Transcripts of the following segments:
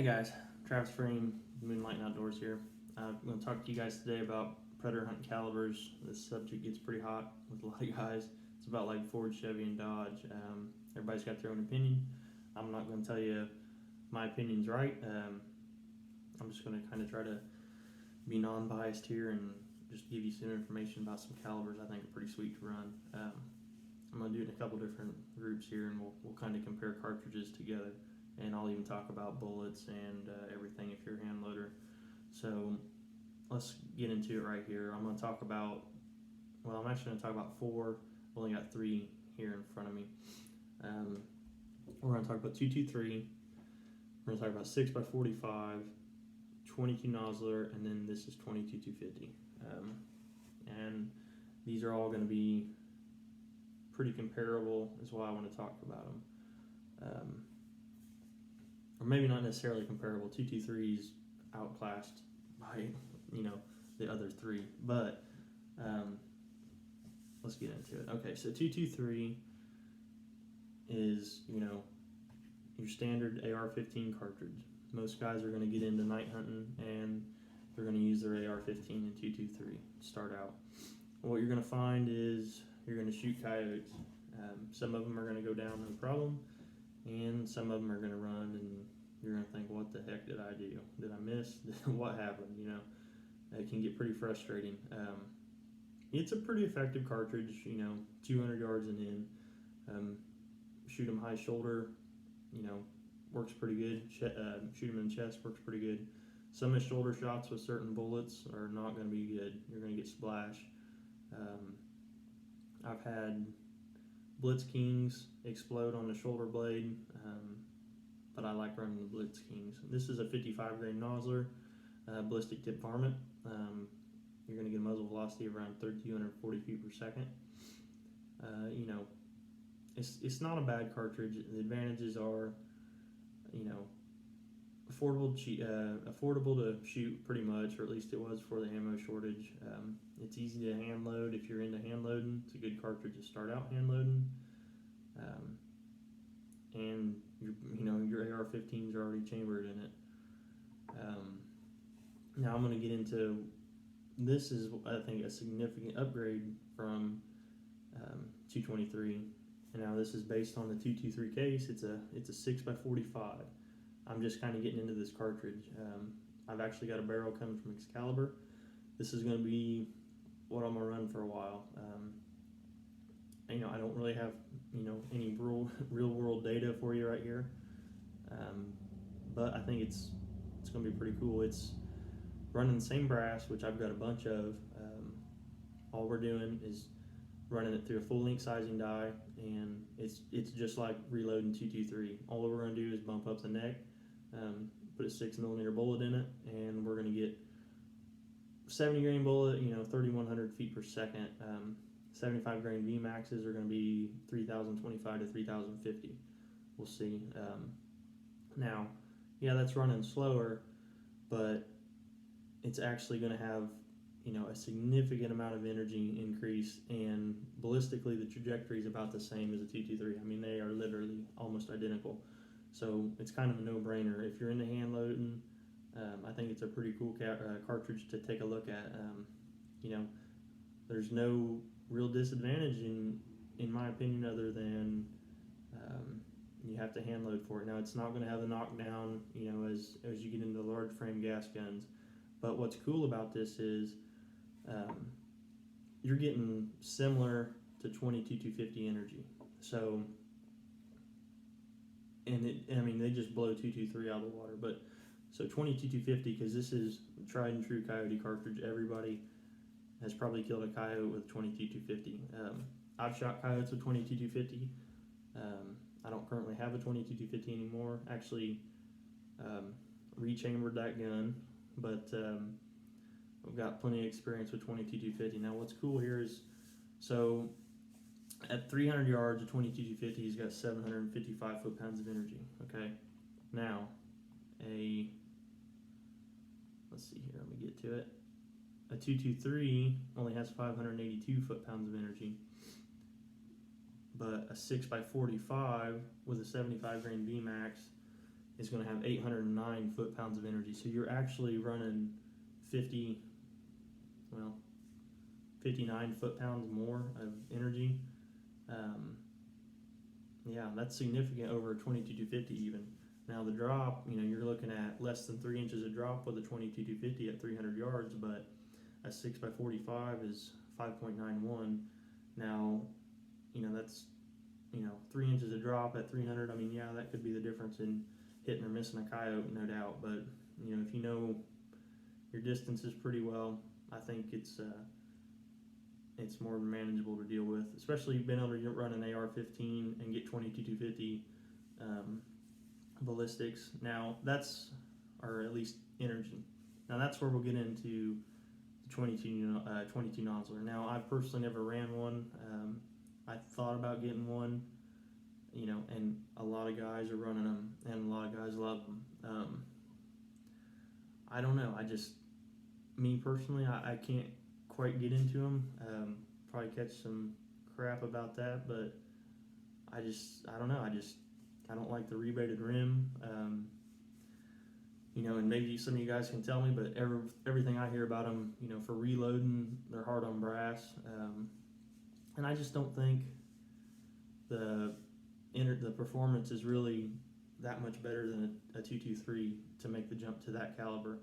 Hey guys, Travis Frame, Moonlight and Outdoors here. I'm going to talk to you guys today about predator hunting calibers. This subject gets pretty hot with a lot of guys. It's about like Ford, Chevy, and Dodge. Everybody's got their own opinion. I'm not going to tell you my opinion's right. I'm just going to kind of try to be non-biased here and just give you some information about some calibers I think are pretty sweet to run. I'm going to do it in a couple different groups here, and we'll kind of compare cartridges together. And I'll even talk about bullets and everything if you're a hand loader. So let's get into it right here. I'm going to talk about, well, I'm actually going to talk about four. I've only got three here in front of me. We're going to talk about 223. We're going to talk about 6x45, 22 Nosler, and then this is 22 250. And these are all going to be pretty comparable, is why I want to talk about them. Or maybe not necessarily comparable. 223 is outclassed by the other three, but let's get into it. Okay, so 223 is your standard AR-15 cartridge. Most guys are going to get into night hunting and they're going to use their AR-15 and 223 to start out. What you're going to find is you're going to shoot coyotes. Some of them are going to go down no problem, and some of them are going to run, and you're going to think, what the heck did I do? Did I miss? What happened? It can get pretty frustrating. It's a pretty effective cartridge, 200 yards and in. Shoot them high shoulder, works pretty good. Shoot them in the chest, works pretty good. Some of the shoulder shots with certain bullets are not going to be good. You're going to get splash. I've had Blitz Kings explode on the shoulder blade, but I like running the Blitz Kings. This is a 55 grain Nosler, ballistic tip varmint. You're going to get a muzzle velocity of around 3,240 feet per second. It's not a bad cartridge. The advantages are, affordable to shoot pretty much, or at least it was for the ammo shortage. It's easy to hand load if you're into hand loading. It's a good cartridge to start out hand loading. And your AR-15s are already chambered in it. Now I'm going to get into, this is I think a significant upgrade from 223. And now this is based on the 223 case. It's a 6x45. I'm just kind of getting into this cartridge. I've actually got a barrel coming from Excalibur. This is going to be what I'm going to run for a while. I don't really have any real world data for you right here, but I think it's going to be pretty cool. It's running the same brass, which I've got a bunch of. All we're doing is running it through a full length sizing die, and it's just like reloading 223. All we're going to do is bump up the neck, put a 6mm bullet in it, and we're going to get 70 grain bullet, 3,100 feet per second. 75 grain VMAXs are going to be 3,025 to 3,050. We'll see. Now, yeah, that's running slower, but it's actually going to have a significant amount of energy increase, and ballistically the trajectory is about the same as a 223. I mean, they are literally almost identical. So it's kind of a no-brainer. If you're into hand loading, I think it's a pretty cool cartridge to take a look at. There's no real disadvantage in my opinion, other than you have to hand load for it. Now, it's not going to have the knockdown, as you get into the large frame gas guns. But what's cool about this is you're getting similar to 22 250 energy. So, they just blow 223 out of the water. But so 22 250, because this is tried and true coyote cartridge. Everybody has probably killed a coyote with 22 250. I've shot coyotes with 22 250. I don't currently have a 22 250 anymore. Actually, rechambered that gun, but I've got plenty of experience with 22 250. Now, what's cool here is, so at 300 yards of 22 250, he's got 755 foot-pounds of energy. Okay, now let's see here. Let me get to it. A 223 only has 582 foot-pounds of energy, but a 6x45 with a 75 grain VMAX is going to have 809 foot-pounds of energy. So you're actually running 59 foot-pounds more of energy. Yeah, that's significant over a 22-250 even. Now the drop, you're looking at less than 3 inches of drop with a 22-250 at 300 yards, but a 6x45 is 5.91. Now, that's 3 inches of drop at 300. I mean, yeah, that could be the difference in hitting or missing a coyote, no doubt. But if you know your distances pretty well, I think it's more manageable to deal with, especially being able to run an AR-15 and get 22-250 ballistics. Now that's, or at least energy. Now that's where we'll get into the 22 Nosler. Now I've personally never ran one. I thought about getting one, and a lot of guys are running them, and a lot of guys love them. I don't know. Me personally, I can't quite get into them. Probably catch some crap about that, but I don't know. I don't like the rebated rim. And maybe some of you guys can tell me, but everything I hear about them, for reloading, they're hard on brass. And I just don't think the performance is really that much better than a 223 to make the jump to that caliber.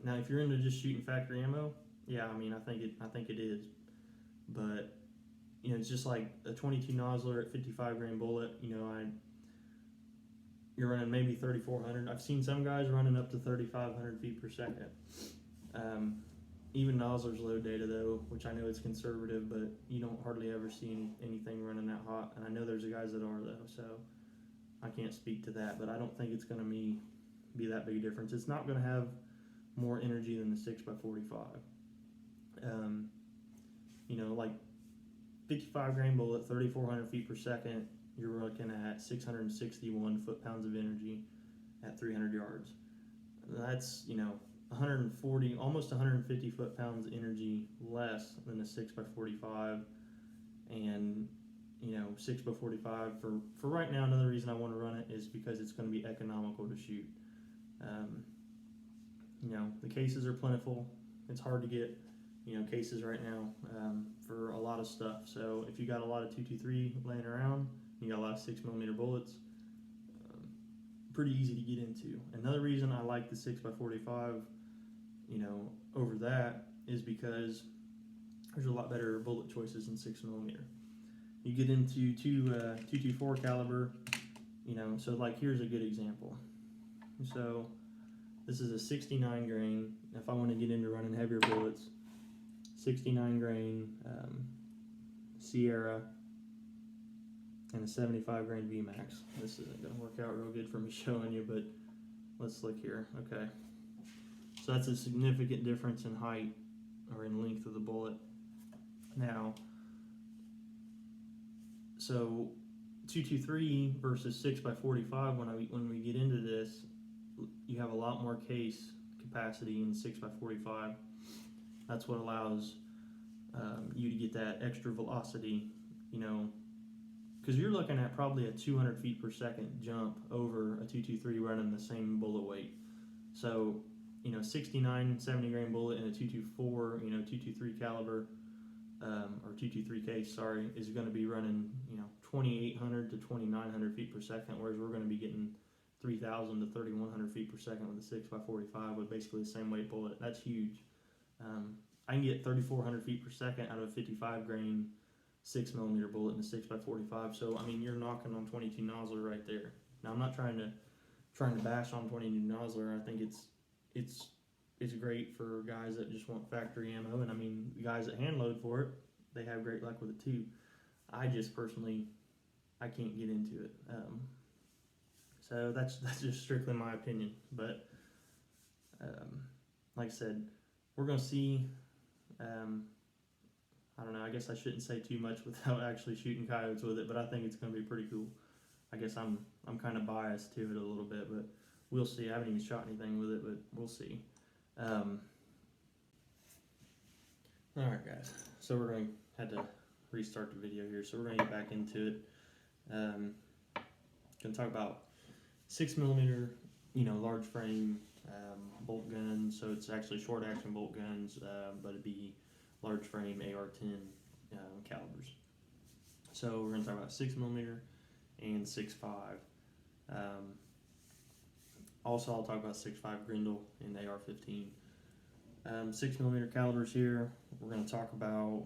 Now, if you're into just shooting factory ammo, yeah, I think it is. But it's just like a 22 Nosler at 55 grain bullet. You're running maybe 3,400. I've seen some guys running up to 3,500 feet per second. Even Nosler's load data though, which I know is conservative, but you don't hardly ever see anything running that hot. And I know there's guys that are though, so I can't speak to that. But I don't think it's going to be that big a difference. It's not going to have more energy than the 6x45. Like 55 grain bullet, 3,400 feet per second, you're looking at 661 foot-pounds of energy at 300 yards. That's, 140, almost 150 foot-pounds energy less than a 6x45. And, 6x45, for right now, another reason I want to run it is because it's going to be economical to shoot. The cases are plentiful. It's hard to get cases right now for a lot of stuff. So if you got a lot of 223 laying around, you got a lot of 6mm bullets, pretty easy to get into. Another reason I like the 6x45, over that is because there's a lot better bullet choices than 6mm. You get into 224 caliber, so like here's a good example. So this is a 69 grain. If I want to get into running heavier bullets, 69 grain Sierra and a 75 grain VMAX. This isn't going to work out real good for me showing you, but let's look here. Okay, so that's a significant difference in height or in length of the bullet. Now, so 223 versus 6x45. When we get into this, you have a lot more case capacity in 6x45. That's what allows you to get that extra velocity, because you're looking at probably a 200 feet per second jump over a 223 running the same bullet weight. So, 69, 70 grain bullet in a 224, 223 caliber, or 223 case, sorry, is going to be running, 2,800 to 2,900 feet per second, whereas we're going to be getting 3,000 to 3,100 feet per second with a 6x45 with basically the same weight bullet. That's huge. I can get 3,400 feet per second out of a 55 grain 6mm bullet in a 6x45. So you're knocking on 22 Nosler right there. Now I'm not trying to bash on 22 Nosler. I think it's great for guys that just want factory ammo, and the guys that hand load for it, they have great luck with it too. I just personally, I can't get into it. So that's just strictly my opinion. But like I said, we're gonna see. I don't know. I guess I shouldn't say too much without actually shooting coyotes with it, but I think it's gonna be pretty cool. I guess I'm kind of biased to it a little bit, but we'll see. I haven't even shot anything with it, but we'll see. All right, guys. So we're going to have to restart the video here. So we're going to get back into it. Going to talk about 6mm, large frame bolt guns. So it's actually short action bolt guns, but it'd be large frame AR-10 calibers. So we're going to talk about 6mm and 6.5. Also, I'll talk about 6.5 Grendel and AR-15. 6mm calibers here. We're going to talk about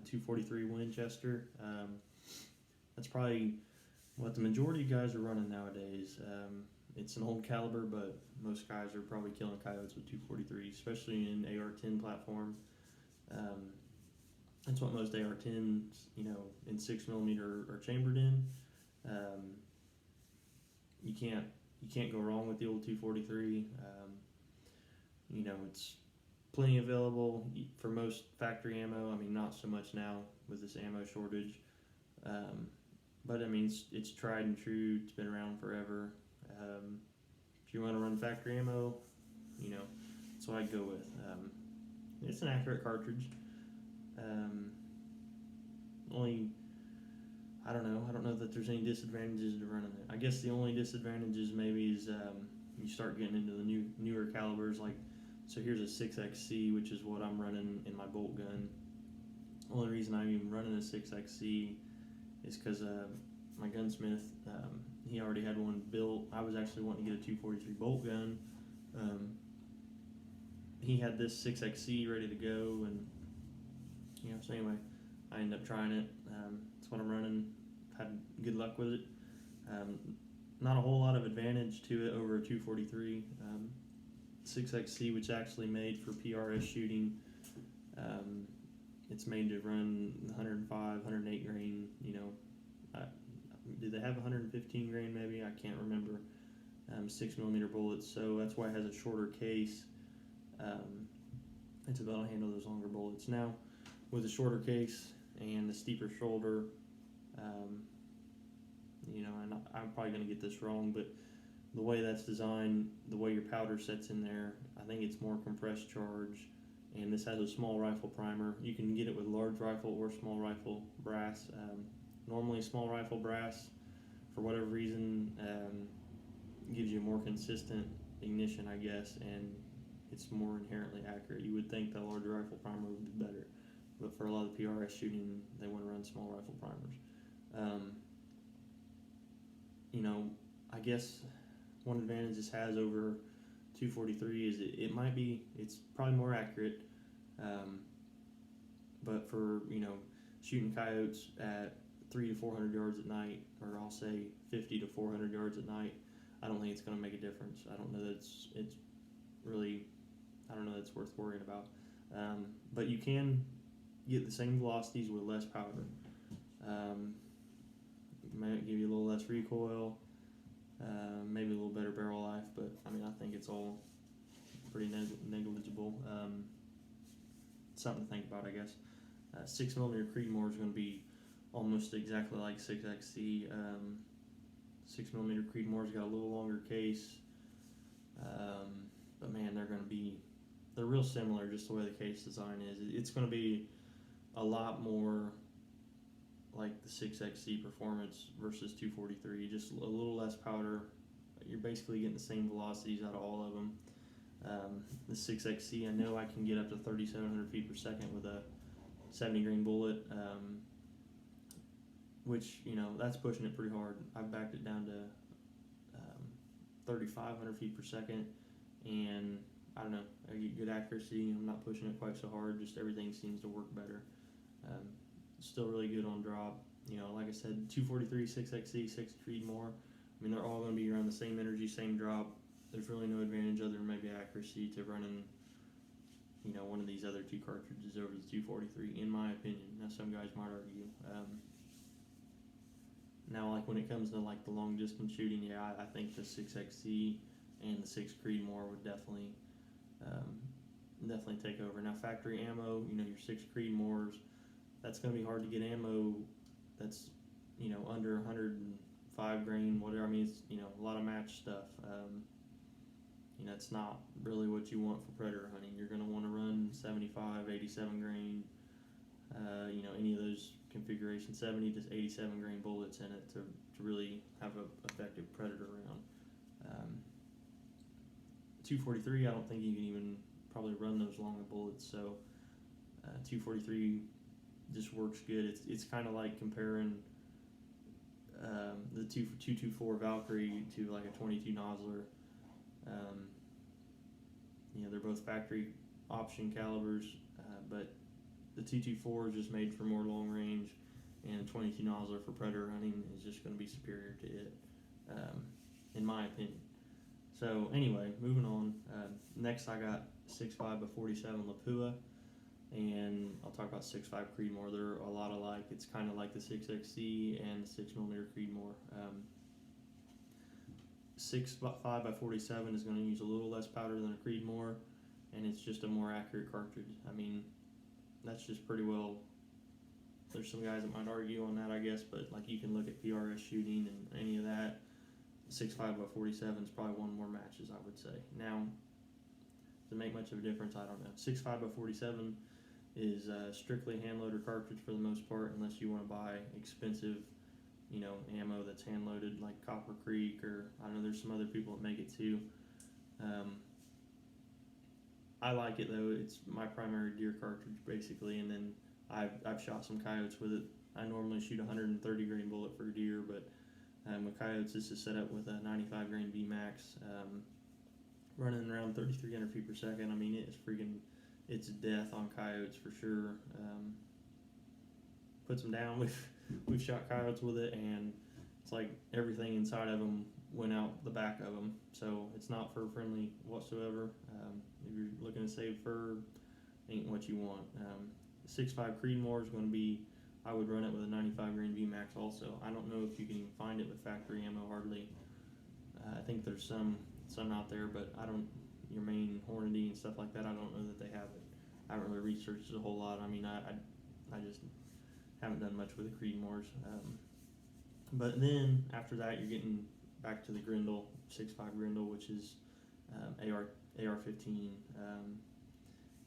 243 Winchester. That's probably what the majority of guys are running nowadays. It's an old caliber, but most guys are probably killing coyotes with 243, especially in AR-10 platform. That's what most AR-10s, in 6mm are chambered in. You can't go wrong with the old 243. It's plenty available for most factory ammo. I mean, not so much now with this ammo shortage. But I mean, it's tried and true. It's been around forever. If you want to run factory ammo, that's what I'd go with. It's an accurate cartridge. I don't know that there's any disadvantages to running it. I guess the only disadvantages maybe is you start getting into the newer calibers. So here's a 6XC, which is what I'm running in my bolt gun. The only reason I'm even running a 6XC is because my gunsmith, he already had one built. I was actually wanting to get a 243 bolt gun. He had this 6XC ready to go, and so anyway, I ended up trying it. That's what I'm running. Had good luck with it. Not a whole lot of advantage to it over a 243. 6XC, which is actually made for PRS shooting. It's made to run 105, 108 grain. Do they have 115 grain? Maybe, I can't remember. 6mm bullets, so that's why it has a shorter case. It's able to handle those longer bullets. Now, with a shorter case and a steeper shoulder, and I'm probably going to get this wrong, but the way that's designed, the way your powder sets in there, I think it's more compressed charge, and this has a small rifle primer. You can get it with large rifle or small rifle brass. Normally small rifle brass, for whatever reason, gives you a more consistent ignition, I guess, and it's more inherently accurate. You would think the large rifle primer would be better, but for a lot of the PRS shooting, they want to run small rifle primers. I guess one advantage this has over 243 is it's probably more accurate, but for shooting coyotes at 300 to 400 yards at night, or I'll say 50 to 400 yards at night, I don't think it's going to make a difference. I don't know that it's really, I don't know that it's worth worrying about. But you can get the same velocities with less powder. Might give you a little less recoil, maybe a little better barrel life, but I mean, I think it's all pretty negligible. Something to think about, I guess. 6mm Creedmoor is going to be almost exactly like 6XC. 6mm Creedmoor's got a little longer case, but man, they're real similar, just the way the case design is. It's going to be a lot more like the 6XC performance versus 243, just a little less powder. You're basically getting the same velocities out of all of them. The 6XC, I know I can get up to 3,700 feet per second with a 70 grain bullet, which, that's pushing it pretty hard. I've backed it down to 3,500 feet per second, and I don't know, I get good accuracy. I'm not pushing it quite so hard, just everything seems to work better. Still really good on drop. Like I said, 243, 6XC, 6 Creedmoor. I mean, they're all going to be around the same energy, same drop. There's really no advantage other than maybe accuracy to running, one of these other two cartridges over the 243, in my opinion. Now, some guys might argue. Now, like when it comes to like the long distance shooting, yeah, I think the 6XC and the 6 Creedmoor would definitely take over. Now, factory ammo, your 6 Creedmoors, that's going to be hard to get ammo that's, under 105 grain, whatever. I mean, it's, a lot of match stuff. It's not really what you want for predator hunting. You're going to want to run 75, 87 grain, any of those configuration, 70 to 87 grain bullets in it to really have an effective predator round. 243, I don't think you can even probably run those long bullets, so 243 just works good. It's kind of like comparing the 224 Valkyrie to like a 22 Nosler. They're both factory option calibers, but the 224 is just made for more long range, and 22 Nosler for predator hunting is just going to be superior to it, in my opinion. So anyway, moving on. Next I got 6.5 by 47 Lapua, and I'll talk about 6.5 Creedmoor. They're a lot alike. It's kind of like the 6XC and the 6mm Creedmoor. 6.5 by 47 is going to use a little less powder than a Creedmoor, and it's just a more accurate cartridge. I mean, that's just pretty well. There's some guys that might argue on that, I guess, but like you can look at PRS shooting and any of that. 6.5 by 47 is probably won more matches, I would say. Now, does it make much of a difference? I don't know. 6.5 by 47 is strictly hand loader cartridge for the most part, unless you want to buy expensive, ammo that's hand loaded like Copper Creek, or I don't know. There's some other people that make it too. I like it though. It's my primary deer cartridge basically, and then I've shot some coyotes with it. I normally shoot a 130 grain bullet for deer, but with coyotes, this is set up with a 95 grain VMAX, running around 3,300 feet per second. I mean, it's death on coyotes for sure. Puts them down. We've shot coyotes with it, and it's like everything inside of them went out the back of them. So it's not fur friendly whatsoever. If you're looking to save fur, ain't what you want. 6.5 Creedmoor is going to be, I would run it with a 95 grain VMAX also. I don't know if you can even find it with factory ammo hardly. I think there's some out there, but I don't, your main Hornady and stuff like that, I don't know that they have it. I haven't really researched it a whole lot. I mean, I just haven't done much with the Creedmoors. But then after that, you're getting back to the Grendel, 6.5 Grendel, which is AR-15.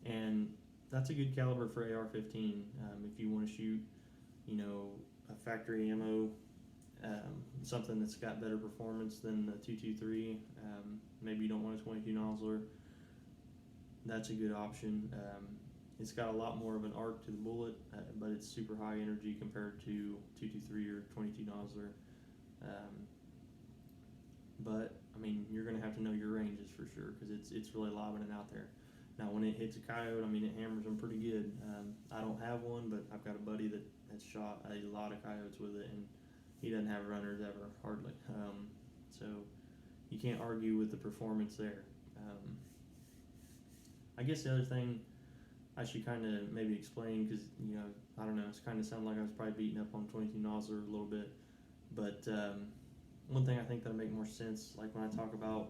And that's a good caliber for AR-15. If you want to shoot, a factory ammo, something that's got better performance than the 223. Maybe you don't want a 22 Nosler. That's a good option. It's got a lot more of an arc to the bullet, but it's super high energy compared to 223 or 22 Nosler. But I mean, you're going to have to know your ranges for sure, because it's really lobbing it out there. Now, when it hits a coyote, I mean, it hammers them pretty good. I don't have one, but I've got a buddy that has shot a lot of coyotes with it, and he doesn't have runners ever, hardly. So you can't argue with the performance there. I guess the other thing I should kind of maybe explain, because, I don't know, it's kind of sounded like I was probably beating up on 22 Nosler a little bit, but one thing I think that'll make more sense, like when I talk about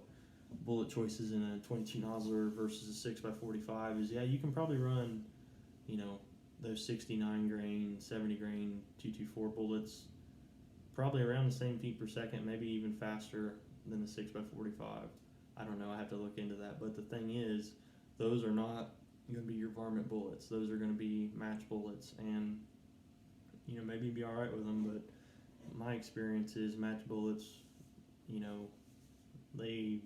bullet choices in a 22 Nosler versus a 6 by 45 is, you can probably run, those 69 grain, 70 grain 224 bullets probably around the same feet per second, maybe even faster than the 6 by 45. I don't know, I have to look into that. But the thing is, those are not going to be your varmint bullets. Those are going to be match bullets, and maybe you'd be all right with them, but my experience is match bullets, they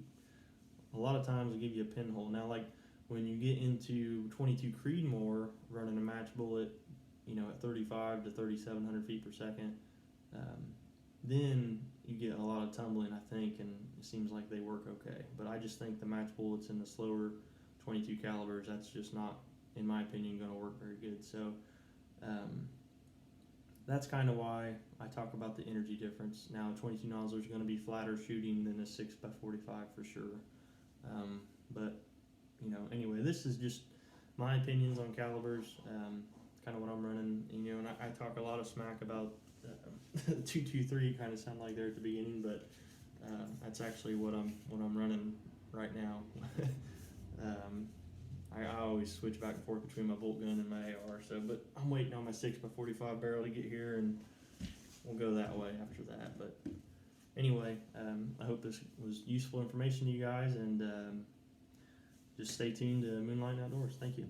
a lot of times will give you a pinhole. Now, like when you get into 22 Creedmoor running a match bullet, at 35 to 3,700 feet per second, then you get a lot of tumbling, I think, and it seems like they work okay. But I just think the match bullets in the slower 22 calibers, that's just not, in my opinion, going to work very good. So that's kind of why I talk about the energy difference. Now, a 22 Nosler is going to be flatter shooting than a 6 by 45 for sure. But anyway, this is just my opinions on calibers, kind of what I'm running, and I talk a lot of smack about 223, kind of sound like there at the beginning, but that's actually what I'm running right now. I always switch back and forth between my bolt gun and my AR, but I'm waiting on my 6 by 45 barrel to get here, and we'll go that way after that. But anyway, I hope this was useful information to you guys, and just stay tuned to Moonlight Outdoors. Thank you.